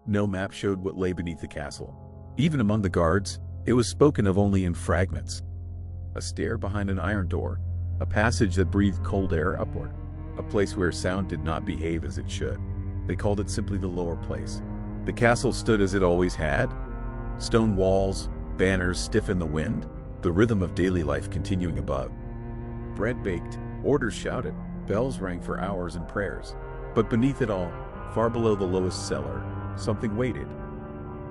No map showed what lay beneath the castle. Even among the guards, it was spoken of only in fragments. A stair behind an iron door, a passage that breathed cold air upward, a place where sound did not behave as it should. They called it simply the lower place. The castle stood as it always had. Stone walls, banners stiff in the wind, the rhythm of daily life continuing above. Bread baked, orders shouted, bells rang for hours and prayers. But beneath it all, far below the lowest cellar, something waited.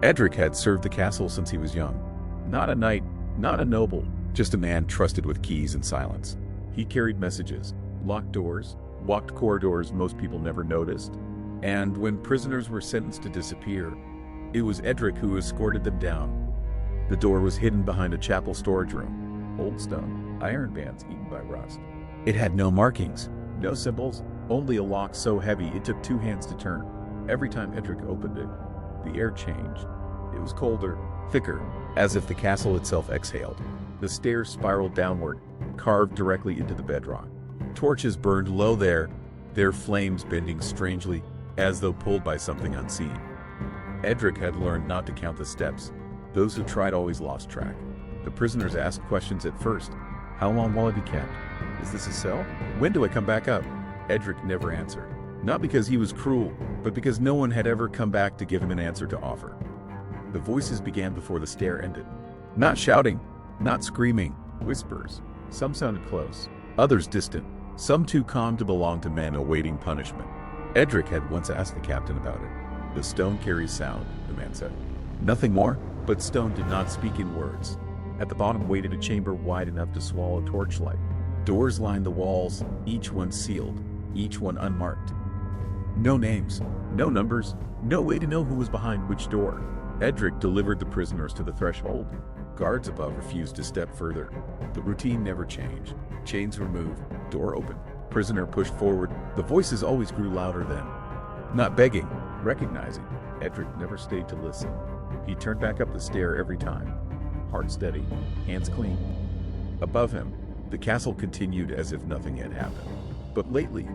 Edric had served the castle since he was young. Not a knight, not a noble, just a man trusted with keys and silence. He carried messages, locked doors, walked corridors most people never noticed, and when prisoners were sentenced to disappear, it was Edric who escorted them down. The door was hidden behind a chapel storage room. Old stone, iron bands eaten by rust. It had no markings, no symbols, only a lock so heavy it took 2 hands to turn. Every time Edric opened it, the air changed. It was colder, thicker, as if the castle itself exhaled. The stairs spiraled downward, carved directly into the bedrock. Torches burned low there, their flames bending strangely, as though pulled by something unseen. Edric had learned not to count the steps. Those who tried always lost track. The prisoners asked questions at first. How long will I be kept? Is this a cell? When do I come back up? Edric never answered. Not because he was cruel, but because no one had ever come back to give him an answer to offer. The voices began before the stair ended. Not shouting, not screaming, whispers. Some sounded close, others distant, some too calm to belong to men awaiting punishment. Edric had once asked the captain about it. The stone carries sound, the man said. Nothing more, but stone did not speak in words. At the bottom waited a chamber wide enough to swallow torchlight. Doors lined the walls, each one sealed, each one unmarked. No names, no numbers, no way to know who was behind which door. Edric delivered the prisoners to the threshold. Guards above refused to step further. The routine never changed. Chains removed, door open, prisoner pushed forward. The voices always grew louder then. Not begging, recognizing. Edric never stayed to listen. He turned back up the stair every time. Heart steady, hands clean. Above him, the castle continued as if nothing had happened. But lately,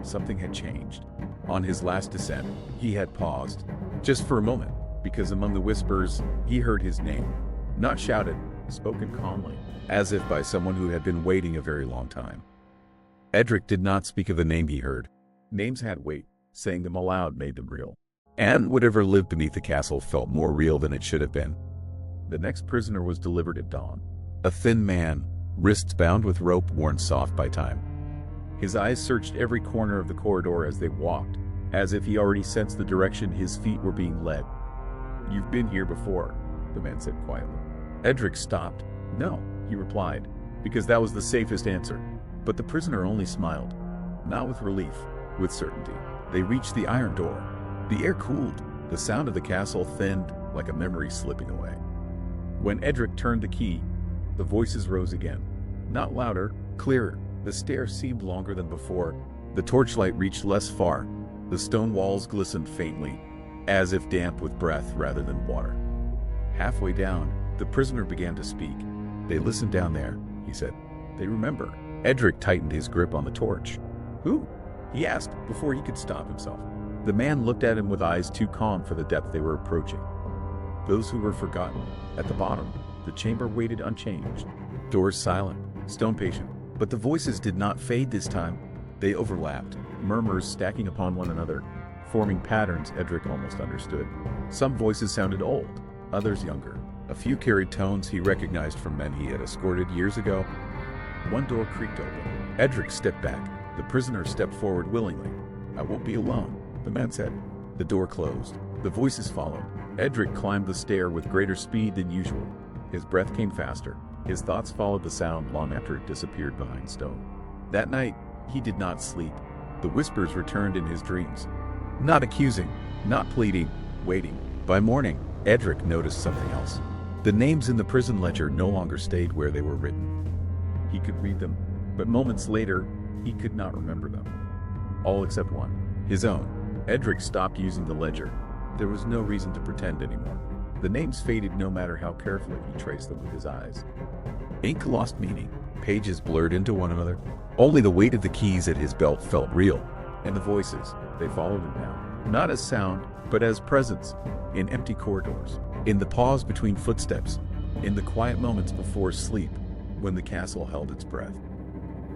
something had changed. On his last descent, he had paused, just for a moment, because among the whispers, he heard his name. Not shouted, spoken calmly, as if by someone who had been waiting a very long time. Edric did not speak of the name he heard. Names had weight, saying them aloud made them real. And whatever lived beneath the castle felt more real than it should have been. The next prisoner was delivered at dawn. A thin man, wrists bound with rope worn soft by time. His eyes searched every corner of the corridor as they walked, as if he already sensed the direction his feet were being led. You've been here before, the man said quietly. Edric stopped. No, he replied, because that was the safest answer. But the prisoner only smiled. Not with relief, with certainty. They reached the iron door. The air cooled. The sound of the castle thinned, like a memory slipping away. When Edric turned the key, the voices rose again. Not louder, clearer. The stair seemed longer than before. The torchlight reached less far. The stone walls glistened faintly, as if damp with breath rather than water. Halfway down, the prisoner began to speak. They listened down there, he said. They remember. Edric tightened his grip on the torch. Who? He asked before he could stop himself. The man looked at him with eyes too calm for the depth they were approaching. Those who were forgotten. At the bottom, the chamber waited unchanged. Doors silent, stone patient. But the voices did not fade this time. They overlapped, murmurs stacking upon one another, forming patterns Edric almost understood. Some voices sounded old, others younger. A few carried tones he recognized from men he had escorted years ago. One door creaked open. Edric stepped back. The prisoner stepped forward willingly. I won't be alone, the man said. The door closed. The voices followed. Edric climbed the stair with greater speed than usual. His breath came faster. His thoughts followed the sound long after it disappeared behind stone. That night, he did not sleep. The whispers returned in his dreams. Not accusing, not pleading, waiting. By morning, Edric noticed something else. The names in the prison ledger no longer stayed where they were written. He could read them, but moments later, he could not remember them. All except one, his own. Edric stopped using the ledger. There was no reason to pretend anymore. The names faded no matter how carefully he traced them with his eyes. Ink lost meaning. Pages blurred into one another. Only the weight of the keys at his belt felt real. And the voices, they followed him now. not as sound, but as presence, in empty corridors, in the pause between footsteps, in the quiet moments before sleep, when the castle held its breath.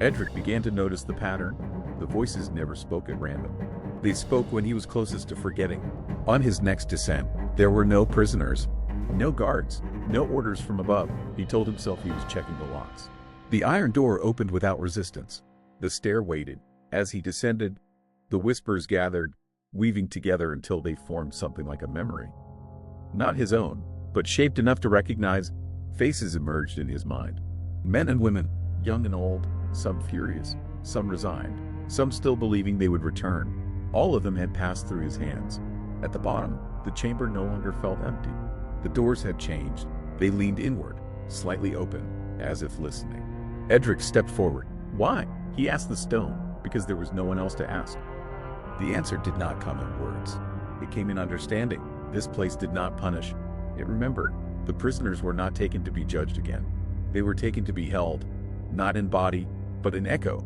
Edric began to notice the pattern. The voices never spoke at random. They spoke when he was closest to forgetting. On his next descent, there were no prisoners, no guards, no orders from above. He told himself he was checking the locks. The iron door opened without resistance. The stair waited. As he descended, the whispers gathered, weaving together until they formed something like a memory. Not his own, but shaped enough to recognize. Faces emerged in his mind. Men and women, young and old, some furious, some resigned, some still believing they would return. All of them had passed through his hands. At the bottom, the chamber no longer felt empty. The doors had changed. They leaned inward, slightly open, as if listening. Edric stepped forward. Why? He asked the stone, because there was no one else to ask. The answer did not come in words. It came in understanding. This place did not punish. It remembered. The prisoners were not taken to be judged again. They were taken to be held, not in body, but in echo.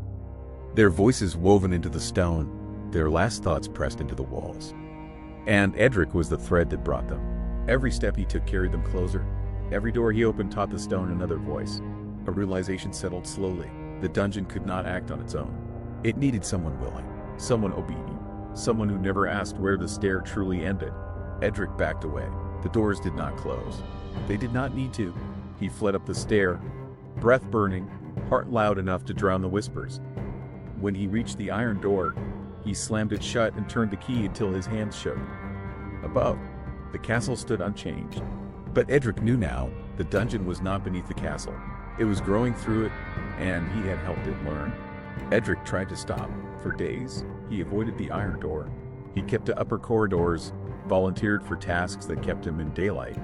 Their voices woven into the stone, their last thoughts pressed into the walls. And Edric was the thread that brought them. Every step he took carried them closer. Every door he opened taught the stone another voice. A realization settled slowly. The dungeon could not act on its own. It needed someone willing, someone obedient, someone who never asked where the stair truly ended. Edric backed away. The doors did not close. They did not need to. He fled up the stair, breath burning, heart loud enough to drown the whispers. When he reached the iron door, he slammed it shut and turned the key until his hands shook. Above, the castle stood unchanged. But Edric knew now, the dungeon was not beneath the castle. It was growing through it, and he had helped it learn. Edric tried to stop. For days, he avoided the iron door. He kept to upper corridors, volunteered for tasks that kept him in daylight,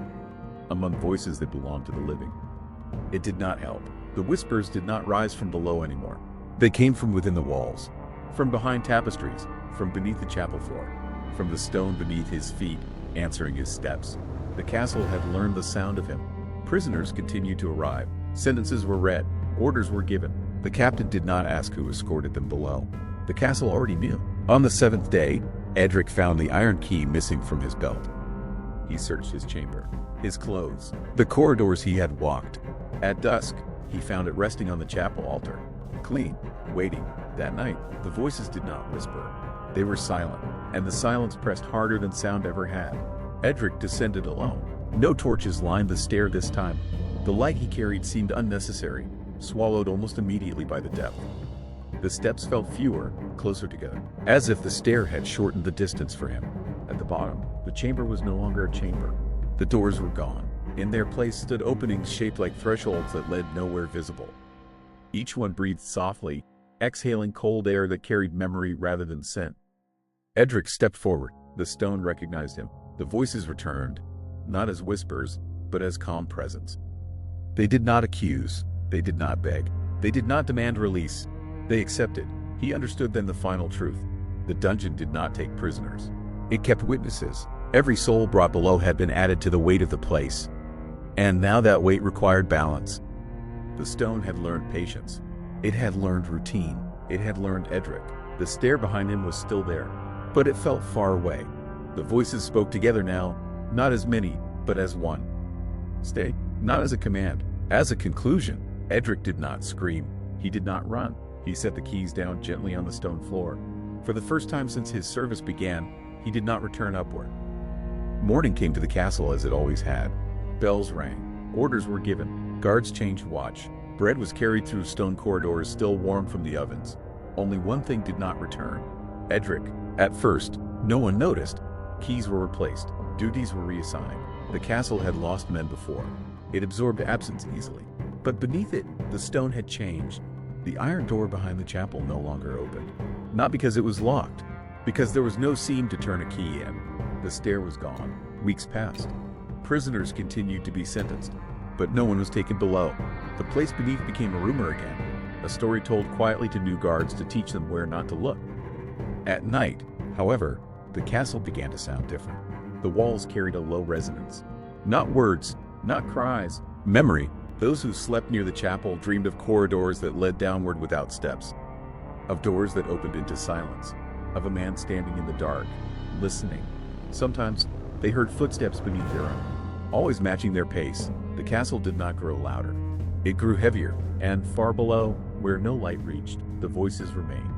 among voices that belonged to the living. It did not help. The whispers did not rise from below anymore. They came from within the walls, from behind tapestries, from beneath the chapel floor, from the stone beneath his feet, answering his steps. The castle had learned the sound of him. Prisoners continued to arrive. Sentences were read. Orders were given. The captain did not ask who escorted them below. The castle already knew. On the 7th day, Edric found the iron key missing from his belt. He searched his chamber, his clothes, the corridors he had walked. At dusk, he found it resting on the chapel altar, clean, waiting. That night, the voices did not whisper. They were silent, and the silence pressed harder than sound ever had. Edric descended alone. No torches lined the stair this time. The light he carried seemed unnecessary, swallowed almost immediately by the depth. The steps felt fewer, closer together, as if the stair had shortened the distance for him. At the bottom, the chamber was no longer a chamber. The doors were gone. In their place stood openings shaped like thresholds that led nowhere visible. Each one breathed softly, exhaling cold air that carried memory rather than scent. Edric stepped forward. The stone recognized him. The voices returned, not as whispers, but as calm presence. They did not accuse. They did not beg. They did not demand release. They accepted. He understood then the final truth. The dungeon did not take prisoners. It kept witnesses. Every soul brought below had been added to the weight of the place. And now that weight required balance. The stone had learned patience. It had learned routine. It had learned Edric. The stair behind him was still there, but it felt far away. The voices spoke together now, not as many, but as one. Stay, not as a command, as a conclusion. Edric did not scream. He did not run. He set the keys down gently on the stone floor. For the first time since his service began, he did not return upward. Morning came to the castle as it always had. Bells rang. Orders were given. Guards changed watch. Bread was carried through stone corridors still warm from the ovens. Only one thing did not return. Edric. At first, no one noticed. Keys were replaced. Duties were reassigned. The castle had lost men before. It absorbed absence easily. But beneath it, the stone had changed. The iron door behind the chapel no longer opened. Not because it was locked, because there was no seam to turn a key in. The stair was gone. Weeks passed. Prisoners continued to be sentenced, but no one was taken below. The place beneath became a rumor again, a story told quietly to new guards to teach them where not to look. At night, however, the castle began to sound different. The walls carried a low resonance. Not words, not cries, memory. Those who slept near the chapel dreamed of corridors that led downward without steps, of doors that opened into silence, of a man standing in the dark, listening. Sometimes they heard footsteps beneath their own. Always matching their pace, the castle did not grow louder. It grew heavier, and far below, where no light reached, the voices remained.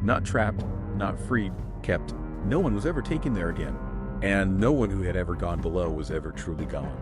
Not trapped, not freed, kept. No one was ever taken there again, and no one who had ever gone below was ever truly gone.